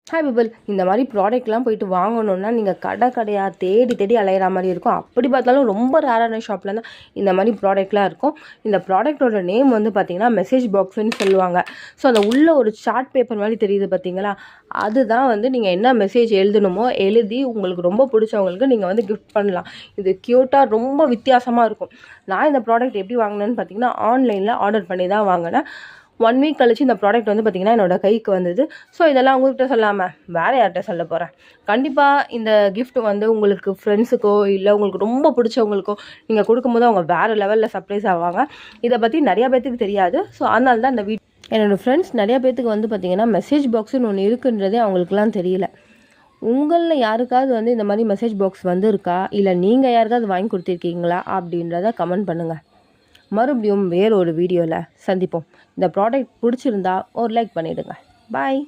Hi people, இந்த மாதிரி ப்ராடக்ட்லாம் போயிட்டு வாங்கணுன்னா நீங்கள் கடையாக தேடி தேடி அலையிற மாதிரி இருக்கும். அப்படி பார்த்தாலும் ரொம்ப ரேரான ஷாப்பில் தான் இந்த மாதிரி ப்ராடக்ட்லாம் இருக்கும். இந்த ப்ராடக்ட்டோட நேம் வந்து பார்த்திங்கன்னா மெசேஜ் பாக்ஸுன்னு சொல்லுவாங்க. ஸோ அந்த உள்ள ஒரு சார்ட் பேப்பர் மாதிரி தெரியுது பார்த்தீங்களா, அதுதான் வந்து நீங்கள் என்ன மெசேஜ் எழுதணுமோ எழுதி உங்களுக்கு ரொம்ப பிடிச்சவங்களுக்கு நீங்கள் வந்து கிஃப்ட் பண்ணலாம். இது க்யூட்டாக ரொம்ப வித்தியாசமாக இருக்கும். நான் இந்த ப்ராடக்ட் எப்படி வாங்கினேன்னு பார்த்தீங்கன்னா ஆன்லைனில் ஆர்டர் பண்ணி தான் வாங்கினேன். 1 வீக் கழிச்சு இந்த ப்ராடக்ட் வந்து பார்த்திங்கன்னா என்னோடய கைக்கு வந்தது. ஸோ இதெல்லாம் உங்கள்கிட்ட சொல்லாமல் வேறு யார்கிட்ட சொல்ல போகிறேன். கண்டிப்பாக இந்த கிஃப்ட் வந்து உங்களுக்கு ஃப்ரெண்ட்ஸுக்கோ இல்லை உங்களுக்கு ரொம்ப பிடிச்சவங்களுக்கோ நீங்கள் கொடுக்கும்போது அவங்க வேறு லெவலில் சர்ப்ரைஸ் ஆவாங்க. இதை பற்றி நிறையா பேர்த்துக்கு தெரியாது. ஸோ அதனால தான் இந்த என்னோடய ஃப்ரெண்ட்ஸ் நிறையா பேர்த்துக்கு வந்து பார்த்திங்கன்னா மெசேஜ் பாக்ஸுன்னு ஒன்று இருக்குன்றதே அவங்களுக்குலாம் தெரியல. உங்களில் யாருக்காவது வந்து இந்த மாதிரி மெசேஜ் பாக்ஸ் வந்து இருக்கா, இல்லை நீங்கள் யாருக்காவது வாங்கி கொடுத்துருக்கீங்களா அப்படின்றத கமெண்ட் பண்ணுங்கள். மறுபடியும் வேறு ஒரு வீடியோவில் சந்திப்போம். இந்த ப்ராடக்ட் பிடிச்சிருந்தா ஒரு லைக் பண்ணிவிடுங்க. பாய்.